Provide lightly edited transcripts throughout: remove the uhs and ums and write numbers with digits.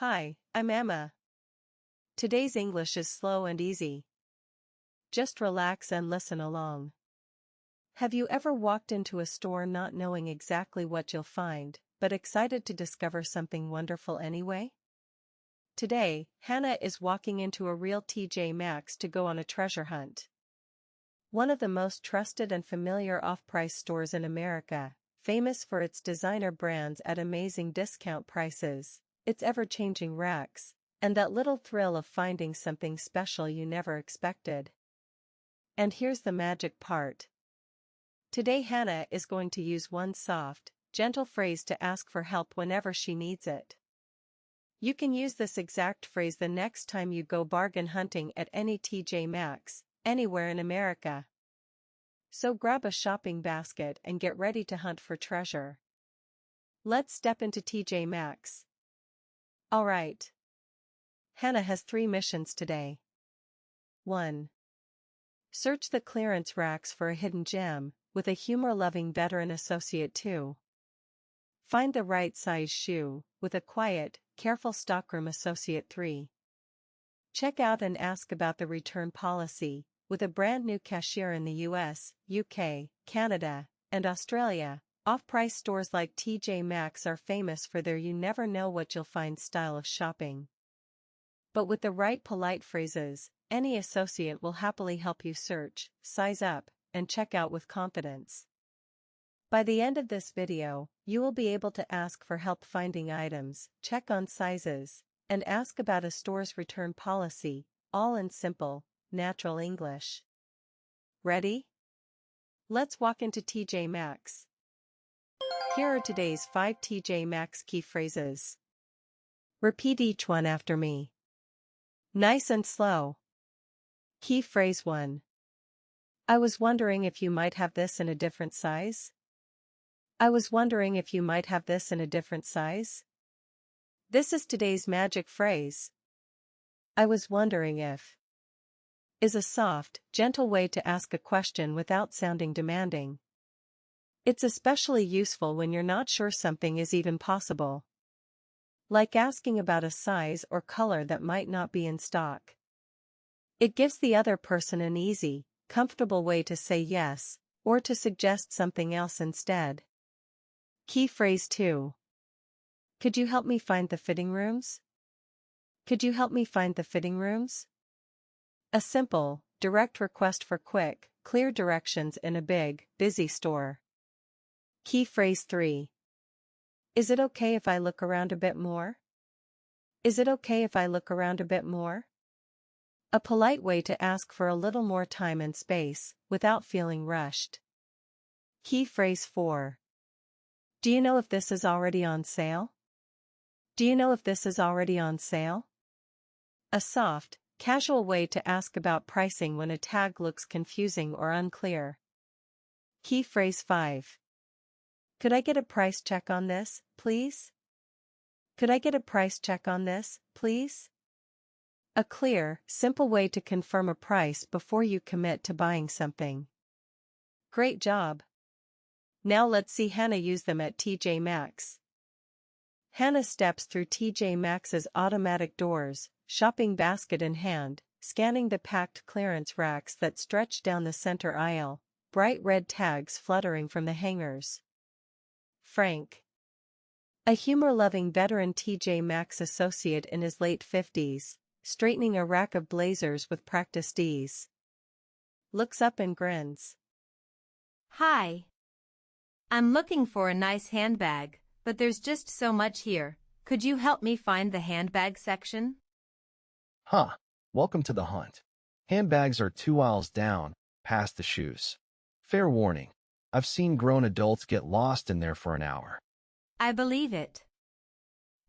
Hi, I'm Emma. Today's English is slow and easy. Just relax and listen along. Have you ever walked into a store not knowing exactly what you'll find, but excited to discover something wonderful anyway? Today, Hannah is walking into a real TJ Maxx to go on a treasure hunt. One of the most trusted and familiar off-price stores in America, famous for its designer brands at amazing discount prices, its ever-changing racks, and that little thrill of finding something special you never expected. And here's the magic part. Today Hannah is going to use one soft, gentle phrase to ask for help whenever she needs it. You can use this exact phrase the next time you go bargain hunting at any TJ Maxx, anywhere in America. So grab a shopping basket and get ready to hunt for treasure. Let's step into TJ Maxx. Alright. Hannah has 3 missions today. 1. Search the clearance racks for a hidden gem, with a humor-loving veteran associate. 2. Find the right size shoe, with a quiet, careful stockroom associate. 3. Check out and ask about the return policy, with a brand new cashier in the US, UK, Canada, and Australia. Off-price stores like TJ Maxx are famous for their you never know what you'll find style of shopping. But with the right polite phrases, any associate will happily help you search, size up, and check out with confidence. By the end of this video, you will be able to ask for help finding items, check on sizes, and ask about a store's return policy, all in simple, natural English. Ready? Let's walk into TJ Maxx. Here are today's 5 TJ Maxx key phrases. Repeat each one after me. Nice and slow. Key phrase 1. I was wondering if you might have this in a different size? I was wondering if you might have this in a different size? This is today's magic phrase. I was wondering if is a soft, gentle way to ask a question without sounding demanding. It's especially useful when you're not sure something is even possible. Like asking about a size or color that might not be in stock. It gives the other person an easy, comfortable way to say yes, or to suggest something else instead. Key phrase 2. Could you help me find the fitting rooms? Could you help me find the fitting rooms? A simple, direct request for quick, clear directions in a big, busy store. Key phrase 3. Is it okay if I look around a bit more? Is it okay if I look around a bit more? A polite way to ask for a little more time and space, without feeling rushed. Key phrase 4. Do you know if this is already on sale? Do you know if this is already on sale? A soft, casual way to ask about pricing when a tag looks confusing or unclear. Key phrase 5. Could I get a price check on this, please? Could I get a price check on this, please? A clear, simple way to confirm a price before you commit to buying something. Great job! Now let's see Hannah use them at TJ Maxx. Hannah steps through TJ Maxx's automatic doors, shopping basket in hand, scanning the packed clearance racks that stretch down the center aisle, bright red tags fluttering from the hangers. Frank. A humor-loving veteran TJ Maxx associate in his late 50s, straightening a rack of blazers with practiced ease. Looks up and grins. Hi. I'm looking for a nice handbag, but there's just so much here. Could you help me find the handbag section? Welcome to the hunt. Handbags are 2 aisles down, past the shoes. Fair warning, I've seen grown adults get lost in there for an hour. I believe it.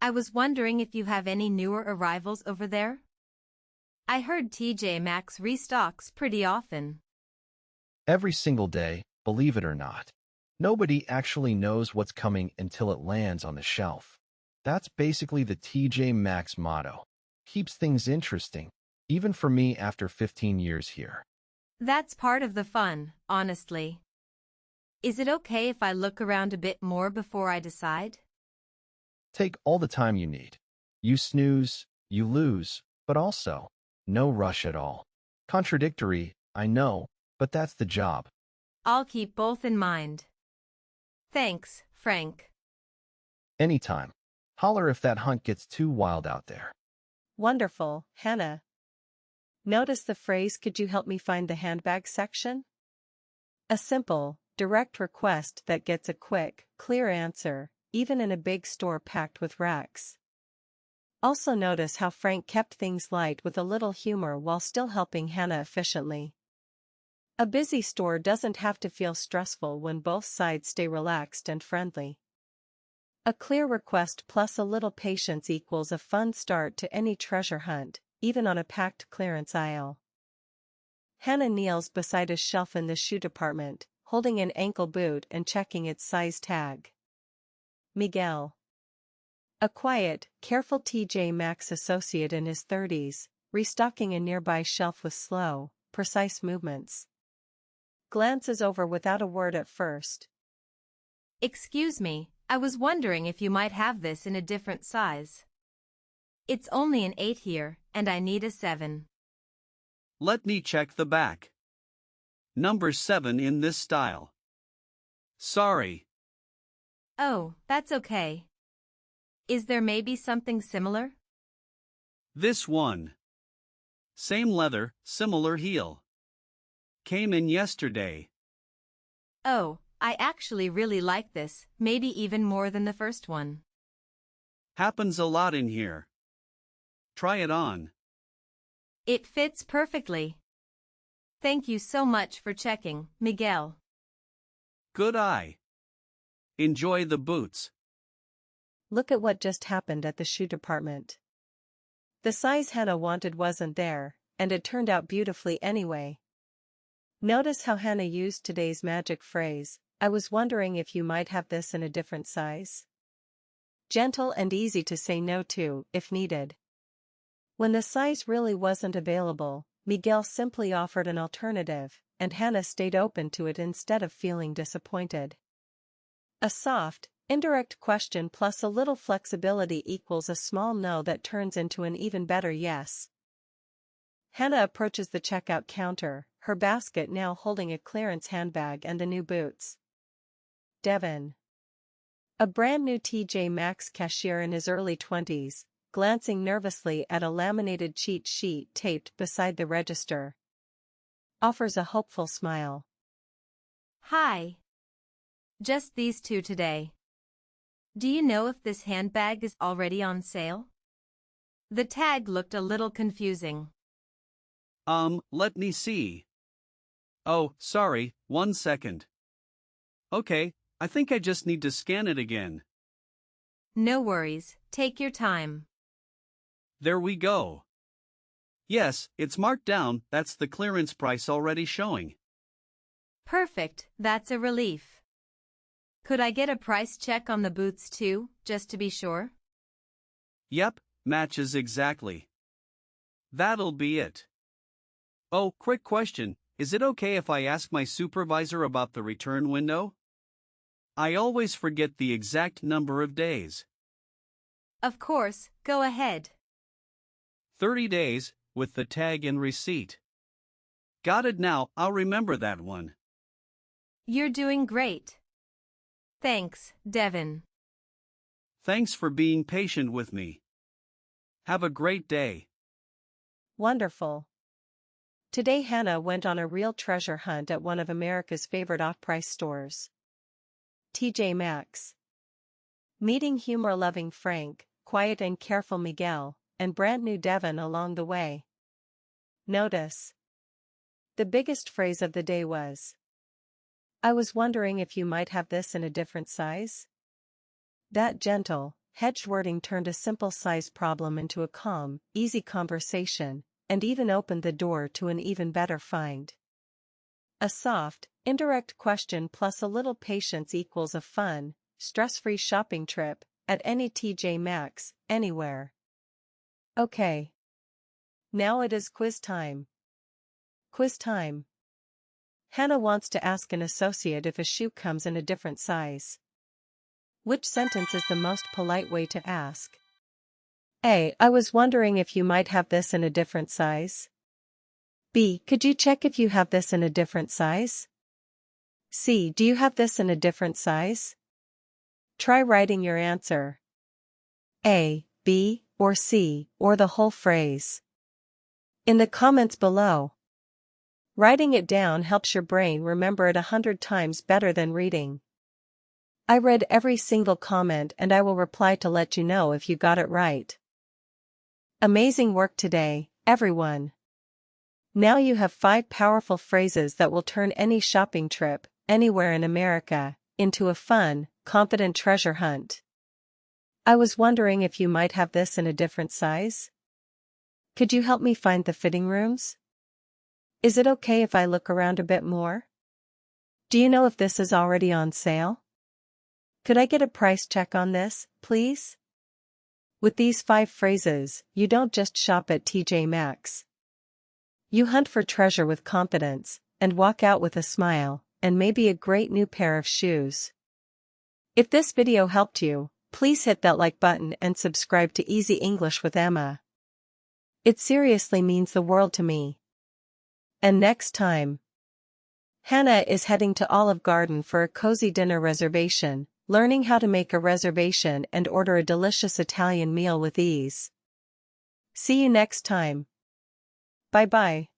I was wondering if you have any newer arrivals over there? I heard TJ Maxx restocks pretty often. Every single day, believe it or not. Nobody actually knows what's coming until it lands on the shelf. That's basically the TJ Maxx motto. Keeps things interesting, even for me after 15 years here. That's part of the fun, honestly. Is it okay if I look around a bit more before I decide? Take all the time you need. You snooze, you lose, but also, no rush at all. Contradictory, I know, but that's the job. I'll keep both in mind. Thanks, Frank. Anytime. Holler if that hunt gets too wild out there. Wonderful, Hannah. Notice the phrase, "Could you help me find the handbag section?" A simple, direct request that gets a quick, clear answer, even in a big store packed with racks. Also notice how Frank kept things light with a little humor while still helping Hannah efficiently. A busy store doesn't have to feel stressful when both sides stay relaxed and friendly. A clear request plus a little patience equals a fun start to any treasure hunt, even on a packed clearance aisle. Hannah kneels beside a shelf in the shoe department, holding an ankle boot and checking its size tag. Miguel. A quiet, careful TJ Maxx associate in his 30s, restocking a nearby shelf with slow, precise movements. Glances over without a word at first. Excuse me, I was wondering if you might have this in a different size. It's only an 8 here, and I need a 7. Let me check the back. Number 7 in this style. Sorry. Oh, that's okay. Is there maybe something similar? This one. Same leather, similar heel. Came in yesterday. Oh, I actually really like this, maybe even more than the first one. Happens a lot in here. Try it on. It fits perfectly. Thank you so much for checking, Miguel. Good eye. Enjoy the boots. Look at what just happened at the shoe department. The size Hannah wanted wasn't there, and it turned out beautifully anyway. Notice how Hannah used today's magic phrase, "I was wondering if you might have this in a different size." Gentle and easy to say no to, if needed. When the size really wasn't available, Miguel simply offered an alternative, and Hannah stayed open to it instead of feeling disappointed. A soft, indirect question plus a little flexibility equals a small no that turns into an even better yes. Hannah approaches the checkout counter, her basket now holding a clearance handbag and the new boots. Devin. A brand new TJ Maxx cashier in his early 20s, glancing nervously at a laminated cheat sheet taped beside the register. Offers a hopeful smile. Hi. Just these 2 today. Do you know if this handbag is already on sale? The tag looked a little confusing. Let me see. Oh, sorry, 1 second. Okay, I think I just need to scan it again. No worries, take your time. There we go. Yes, it's marked down, that's the clearance price already showing. Perfect, that's a relief. Could I get a price check on the boots too, just to be sure? Yep, matches exactly. That'll be it. Oh, quick question, is it okay if I ask my supervisor about the return window? I always forget the exact number of days. Of course, go ahead. 30 days, with the tag and receipt. Got it now, I'll remember that one. You're doing great. Thanks, Devin. Thanks for being patient with me. Have a great day. Wonderful. Today Hannah went on a real treasure hunt at one of America's favorite off-price stores. TJ Maxx. Meeting humor-loving Frank, quiet and careful Miguel, and brand new Devin along the way. Notice. The biggest phrase of the day was, "I was wondering if you might have this in a different size?" That gentle, hedged wording turned a simple size problem into a calm, easy conversation, and even opened the door to an even better find. A soft, indirect question plus a little patience equals a fun, stress-free shopping trip at any TJ Maxx, anywhere. Okay. Now it is quiz time. Quiz time. Hannah wants to ask an associate if a shoe comes in a different size. Which sentence is the most polite way to ask? A. I was wondering if you might have this in a different size. B. Could you check if you have this in a different size? C. Do you have this in a different size? Try writing your answer. A, B, or C, or the whole phrase in the comments below. Writing it down helps your brain remember it 100 times better than reading. I read every single comment and I will reply to let you know if you got it right. Amazing work today, everyone. Now you have 5 powerful phrases that will turn any shopping trip, anywhere in America, into a fun, confident treasure hunt. I was wondering if you might have this in a different size. Could you help me find the fitting rooms? Is it okay if I look around a bit more? Do you know if this is already on sale? Could I get a price check on this, please? With these 5 phrases, you don't just shop at TJ Maxx. You hunt for treasure with confidence, and walk out with a smile, and maybe a great new pair of shoes. If this video helped you, please hit that like button and subscribe to Easy English with Emma. It seriously means the world to me. And next time, Hannah is heading to Olive Garden for a cozy dinner reservation, learning how to make a reservation and order a delicious Italian meal with ease. See you next time. Bye-bye.